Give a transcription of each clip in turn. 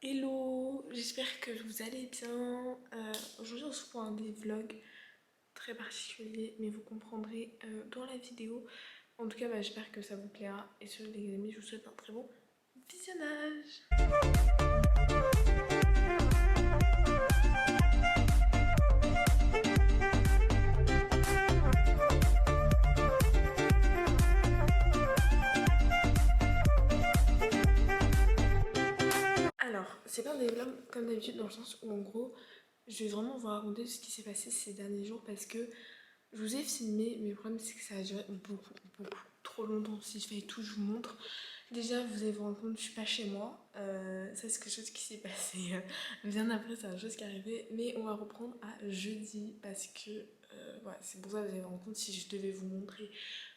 Hello, j'espère que vous allez bien. Aujourd'hui on se voit un des vlogs très particulier, mais vous comprendrez dans la vidéo. En tout cas, j'espère que ça vous plaira. Et sur les amis, je vous souhaite un très bon visionnage. Alors, c'est pas des vlogs comme d'habitude dans le sens où en gros, je vais vraiment vous raconter ce qui s'est passé ces derniers jours parce que je vous ai filmé, mais le problème c'est que ça a duré beaucoup trop longtemps. Si je fais tout, je vous montre. Déjà, vous allez vous rendre compte, je suis pas chez moi. Ça, c'est quelque chose qui s'est passé bien après, c'est une chose qui est arrivée. Mais on va reprendre à jeudi parce que voilà, c'est pour ça que vous allez vous rendre compte si je devais vous montrer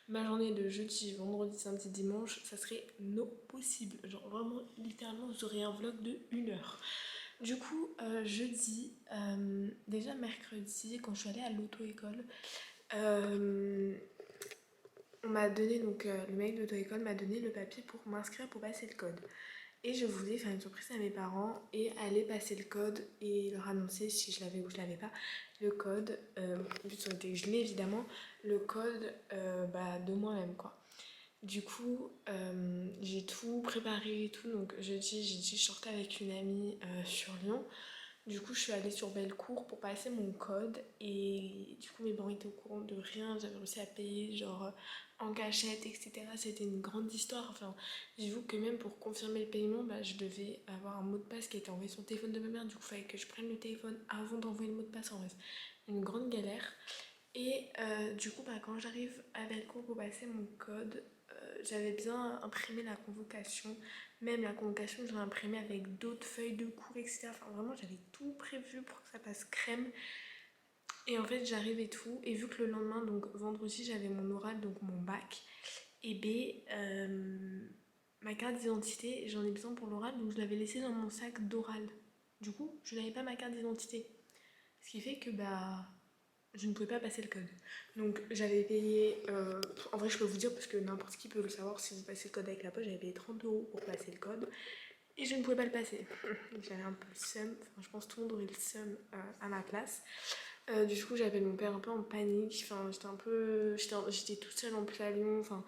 ma journée de jeudi, vendredi, samedi, dimanche, ça serait no possible. Genre vraiment, littéralement, vous aurez un vlog de 1 heure. Du coup, jeudi, déjà mercredi, quand je suis allée à l'auto-école, on m'a donné, donc le mec de l'auto-école m'a donné le papier pour m'inscrire pour passer le code. Et je voulais faire une surprise à mes parents et aller passer le code et leur annoncer si je l'avais ou je l'avais pas. Le code, le but était que je l'ai évidemment, le code de moi-même quoi. Du coup, j'ai tout préparé et tout, donc j'ai dit je sortais avec une amie sur Lyon. Du coup, je suis allée sur Bellecour pour passer mon code et du coup, mes parents étaient au courant de rien. J'avais réussi à payer genre en cachette, etc. C'était une grande histoire. Enfin, j'avoue que même pour confirmer le paiement, je devais avoir un mot de passe qui était envoyé sur le téléphone de ma mère. Du coup, il fallait que je prenne le téléphone avant d'envoyer le mot de passe. En vrai, une grande galère. Et du coup, quand j'arrive à Bellecour pour passer mon code, j'avais bien imprimé la convocation. Même la convocation, je l'ai imprimée avec d'autres feuilles de cours, etc. Enfin, vraiment, j'avais tout prévu pour que ça passe crème. Et en fait, j'arrive et tout. Et vu que le lendemain, donc vendredi, j'avais mon oral, donc mon bac, et ma carte d'identité, j'en ai besoin pour l'oral, donc je l'avais laissée dans mon sac d'oral. Du coup, je n'avais pas ma carte d'identité. Ce qui fait que je ne pouvais pas passer le code. Donc j'avais payé, en vrai je peux vous dire parce que n'importe qui peut le savoir, si vous passez le code avec la poste, j'avais payé 30 € pour passer le code et je ne pouvais pas le passer. J'avais un peu le seum, enfin, je pense que tout le monde aurait le seum à ma place. Du coup j'appelle mon père un peu en panique, enfin j'étais toute seule en plus à Lyon, enfin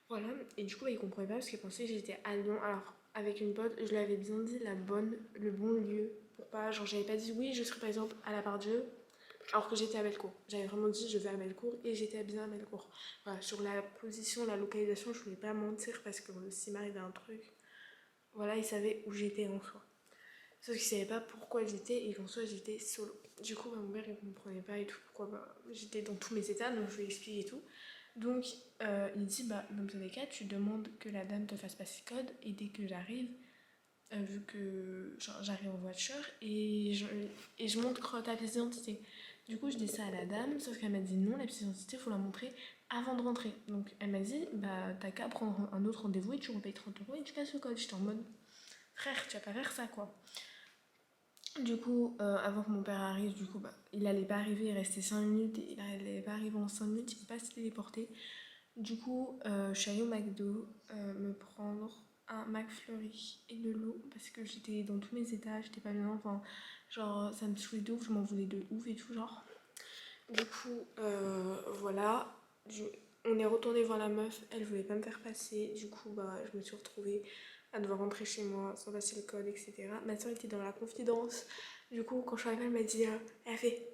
voilà. Et du coup il comprenait pas parce qu'il pensait que j'étais à Lyon. Alors avec une pote, je lui avais bien dit le bon lieu pour pas, genre j'avais pas dit oui je serais par exemple à la Part-Dieu alors que j'étais à Bellecour. J'avais vraiment dit je vais à Bellecour et j'étais bien à Bellecour. Voilà, sur la position, la localisation, je voulais pas mentir parce que s'il m'arrivait un truc, voilà, il savait où j'étais en soi. Sauf qu'il savait pas pourquoi j'étais et qu'en soi j'étais solo. Du coup, mon père il comprenait pas et tout pourquoi j'étais dans tous mes états, donc je lui ai expliqué et tout. Donc il dit dans tous les cas, tu demandes que la dame te fasse passer le code et dès que j'arrive, vu que j'arrive en voiture et je montre ta pièce d'identité. Du coup, je dis ça à la dame, sauf qu'elle m'a dit non, la pièce d'identité, il faut la montrer avant de rentrer. Donc, elle m'a dit, t'as qu'à prendre un autre rendez-vous et tu repayes 30 € et tu passes le code. J'étais en mode, frère, tu vas pas faire ça, quoi. Du coup, avant que mon père arrive, il allait pas arriver, il restait 5 minutes et il allait pas arriver en 5 minutes, il peut pas se téléporter. Du coup, je suis allée au McDo me prendre un McFlurry et de l'eau parce que j'étais dans tous mes états, j'étais pas bien, enfin, genre ça me saoulait de ouf, je m'en voulais de ouf et tout, genre. Du coup, voilà, on est retourné voir la meuf, elle voulait pas me faire passer, du coup, je me suis retrouvée à devoir rentrer chez moi sans passer le code, etc. Ma soeur était dans la confidence, du coup, quand je suis arrivée, elle m'a dit, elle fait.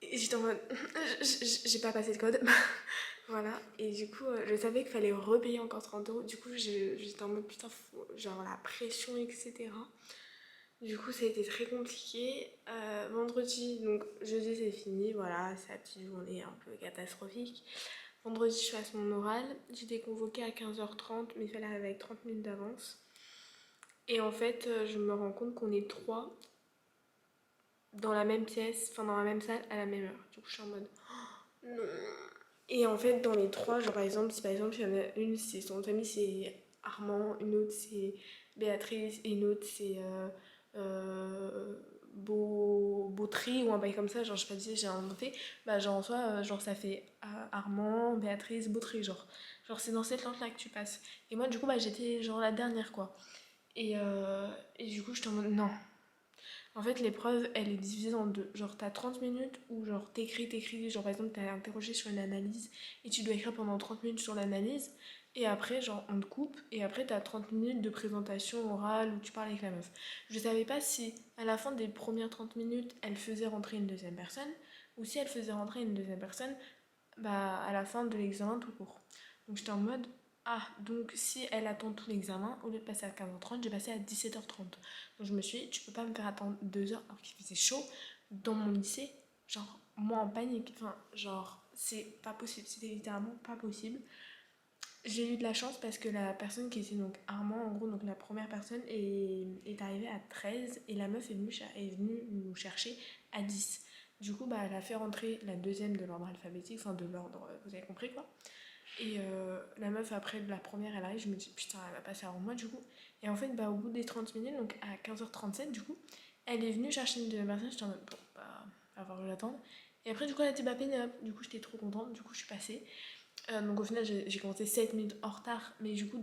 Et j'étais en mode, j'ai pas passé le code. Voilà, et du coup, je savais qu'il fallait repayer encore 30 €. Du coup, j'étais en mode putain, genre la pression, etc. Du coup, ça a été très compliqué. Vendredi, donc jeudi, c'est fini. Voilà, c'est la petite journée un peu catastrophique. Vendredi, je fasse mon oral. J'étais convoquée à 15h30, mais il fallait arriver avec 30 minutes d'avance. Et en fait, je me rends compte qu'on est trois dans la même pièce, enfin dans la même salle à la même heure. Du coup, je suis en mode non. Et en fait, dans les trois, genre par exemple, si par exemple il y en a une, c'est son nom de famille, c'est Armand, une autre c'est Béatrice et une autre c'est Bautry ou un bail comme ça, genre je sais pas dire, j'ai inventé, genre en soi, genre ça fait Armand, Béatrice, Bautry, genre c'est dans cette langue là que tu passes. Et moi du coup j'étais genre la dernière quoi. Et du coup, j'étais en mode non. En fait, l'épreuve, elle est divisée en deux. Genre, t'as 30 minutes où, genre, t'écris. Genre, par exemple, t'as interrogé sur une analyse et tu dois écrire pendant 30 minutes sur l'analyse. Et après, genre, on te coupe. Et après, t'as 30 minutes de présentation orale où tu parles avec la meuf. Je savais pas si, à la fin des premières 30 minutes, elle faisait rentrer une deuxième personne ou si elle faisait rentrer une deuxième personne bah, à la fin de l'examen tout court. Donc, j'étais en mode, ah, donc si elle attend tout l'examen, au lieu de passer à 15h30, j'ai passé à 17h30. Donc je me suis dit, tu peux pas me faire attendre 2 heures alors qu'il faisait chaud dans mon lycée. Genre, moi en panique. Enfin, genre, c'est pas possible. C'était littéralement pas possible. J'ai eu de la chance parce que la personne qui était donc Armand, en gros, donc la première personne est arrivée à 13 et la meuf est venue nous chercher à 10. Du coup, bah, elle a fait rentrer la deuxième de l'ordre alphabétique, enfin de l'ordre, vous avez compris quoi. Et la meuf, après de la première, elle arrive, je me dis putain, elle va passer avant moi du coup. Et en fait, bah, au bout des 30 minutes, donc à 15h37, du coup, elle est venue chercher une deuxième personne. J'étais en mode bon, bah, va falloir que j'attende. Et après, du coup, elle a dit bah, Pénélope. Du coup, j'étais trop contente. Du coup, je suis passée. Donc au final, j'ai commencé 7 minutes en retard. Mais du coup,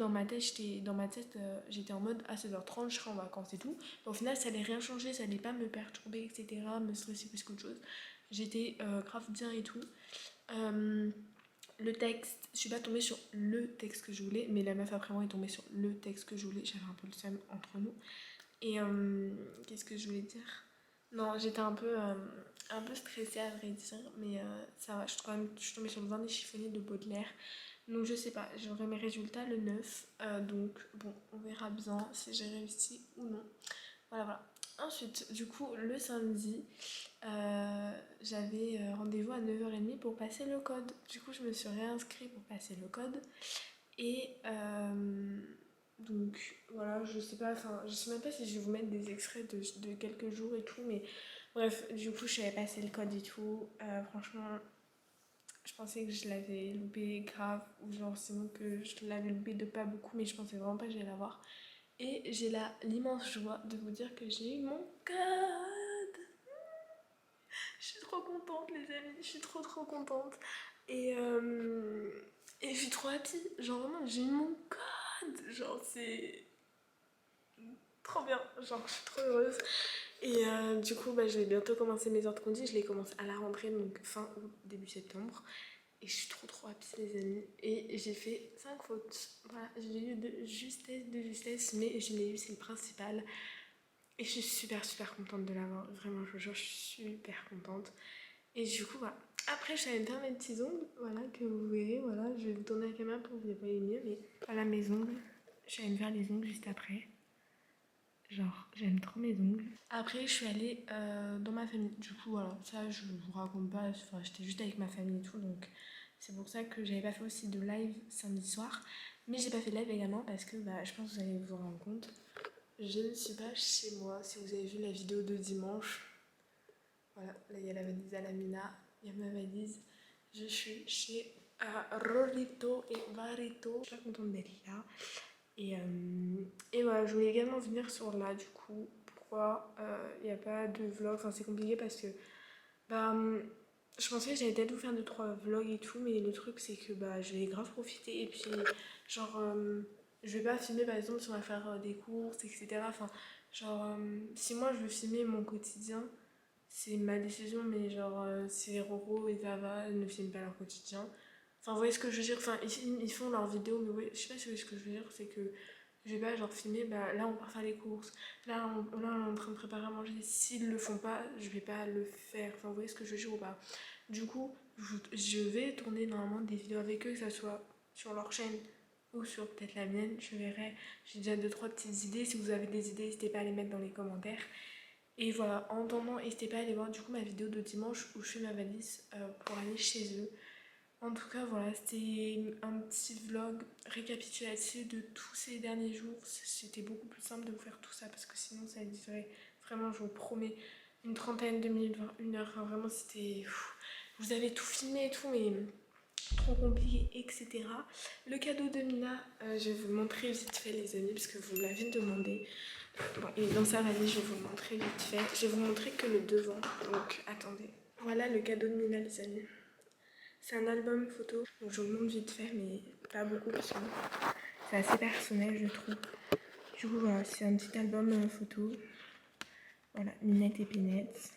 j'étais en mode à 16h30, je serai en vacances et tout. Mais au final, ça allait rien changer, ça allait pas me perturber, etc., me stresser plus qu'autre chose. J'étais grave bien et tout. Euh, le texte, je suis pas tombée sur le texte que je voulais, mais la meuf après moi est tombée sur le texte que je voulais. J'avais un peu le seum entre nous. Et qu'est-ce que je voulais dire? Non, j'étais un peu stressée à vrai dire, mais ça va. Je suis tombée sur le vernis chiffonnier de Baudelaire. Donc je sais pas, j'aurai mes résultats le 9. Donc bon, on verra bien si j'ai réussi ou non. Voilà, voilà. Ensuite, du coup, le samedi, j'avais rendez-vous à 9h30 pour passer le code. Du coup, je me suis réinscrite pour passer le code. Et donc, voilà, je sais pas, enfin, je sais même pas si je vais vous mettre des extraits de quelques jours et tout, mais bref, du coup, je savais passer le code et tout. Franchement, je pensais que je l'avais loupé grave, ou genre, sinon que je l'avais loupé de pas beaucoup, mais je pensais vraiment pas que j'allais l'avoir. Et j'ai l'immense joie de vous dire que j'ai eu mon code. Je suis trop contente, les amis. Je suis trop contente. Et, euh, et je suis trop happy. Genre, vraiment, j'ai eu mon code. Genre, c'est trop bien. Genre, je suis trop heureuse. Et du coup, bah, je vais bientôt commencer mes heures de conduite. Je les commence à la rentrée, donc fin août, début septembre. Et je suis trop happy, les amis. Et j'ai fait 5 fautes. Voilà, j'ai eu de justesse, mais je l'ai eu, c'est le principal. Et je suis super contente de l'avoir. Vraiment, je vous jure, je suis super contente. Et du coup, voilà. Après, je suis allée me faire mes petits ongles, voilà, que vous verrez. Voilà, je vais vous tourner la caméra pour que vous les voyez mieux. Mais voilà mes ongles. Je suis allée me faire les ongles juste après. Genre, j'aime trop mes ongles. Après, je suis allée dans ma famille. Du coup, voilà, ça, je vous raconte pas. Enfin, j'étais juste avec ma famille et tout. Donc, c'est pour ça que j'avais pas fait aussi de live samedi soir. Mais j'ai pas fait de live également parce que bah, je pense que vous allez vous en rendre compte. Je ne suis pas chez moi. Si vous avez vu la vidéo de dimanche, voilà, là il y a la valise à la Mina, il y a ma valise. Je suis chez Rorito et Barito. Je suis pas contente d'être là. Et voilà, je voulais également venir sur là du coup. Pourquoi il n'y a pas de vlog? Enfin, c'est compliqué parce que bah, je pensais que j'allais peut-être vous faire 2-3 vlogs et tout, mais le truc c'est que bah, je vais grave profiter. Et puis, genre, je vais pas filmer par exemple si on va faire des courses, etc. Enfin, genre, si moi je veux filmer mon quotidien, c'est ma décision, mais genre, si Roro et Vava ne filment pas leur quotidien. Enfin, vous voyez ce que je veux dire? Enfin, ils font leurs vidéos, mais ouais, je sais pas si vous voyez ce que je veux dire, c'est que je vais pas genre filmer, bah là on part faire les courses, là on est en train de préparer à manger. S'ils le font pas, je vais pas le faire. Enfin, vous voyez ce que je veux dire ou pas? Du coup, je vais tourner normalement des vidéos avec eux, que ça soit sur leur chaîne ou sur peut-être la mienne, je verrai. J'ai déjà 2-3 petites idées. Si vous avez des idées, n'hésitez pas à les mettre dans les commentaires. Et voilà, en attendant, n'hésitez pas à aller voir du coup ma vidéo de dimanche où je fais ma valise pour aller chez eux. En tout cas, voilà, c'était un petit vlog récapitulatif de tous ces derniers jours. C'était beaucoup plus simple de vous faire tout ça parce que sinon ça durerait vraiment, je vous promets, une trentaine de minutes, 1 heure. Enfin, vraiment, c'était. Vous avez tout filmé et tout, mais trop compliqué, etc. Le cadeau de Mina, je vais vous le montrer vite fait, les amis, parce que vous me l'avez demandé. Bon, il est dans sa valise, je vais vous le montrer vite fait. Je vais vous montrer que le devant, donc attendez. Voilà le cadeau de Mina, les amis. C'est un album photo, donc je vous le montre vite fait, mais pas beaucoup parce que c'est assez personnel, je trouve. Du coup, voilà, c'est un petit album photo. Voilà, Minette et Pénette.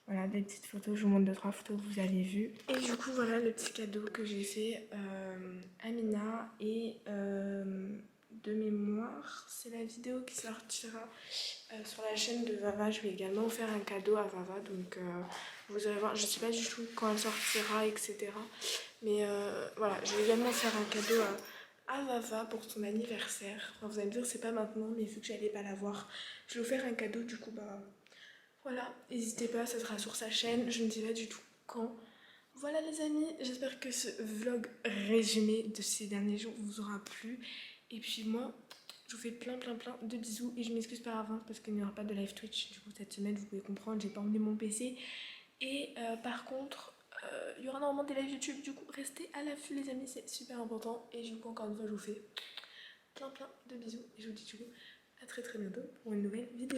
Voilà, des petites photos. Je vous montre 2-3 photos que vous avez vues. Et du coup, voilà le petit cadeau que j'ai fait à Mina. Et de mémoire, c'est la vidéo qui sortira sur la chaîne de Vava. Je vais également faire un cadeau à Vava. Donc, vous allez voir, je ne sais pas du tout quand elle sortira, etc. Mais voilà, je vais également faire un cadeau à Vava pour son anniversaire. Enfin, vous allez me dire, c'est pas maintenant, mais vu que j'allais pas la voir, je vais vous faire un cadeau. Du coup, bah voilà, n'hésitez pas, ça sera sur sa chaîne. Je ne sais pas du tout quand. Voilà les amis, j'espère que ce vlog résumé de ces derniers jours vous aura plu. Et puis moi, je vous fais plein de bisous et je m'excuse par avance parce qu'il n'y aura pas de live Twitch. Du coup cette semaine, vous pouvez comprendre, j'ai pas emmené mon PC. Et par contre, il y aura normalement des lives YouTube. Du coup, restez à l'affût les amis, c'est super important. Et du coup, encore une fois, je vous fais plein de bisous. Et je vous dis du coup à très bientôt pour une nouvelle vidéo.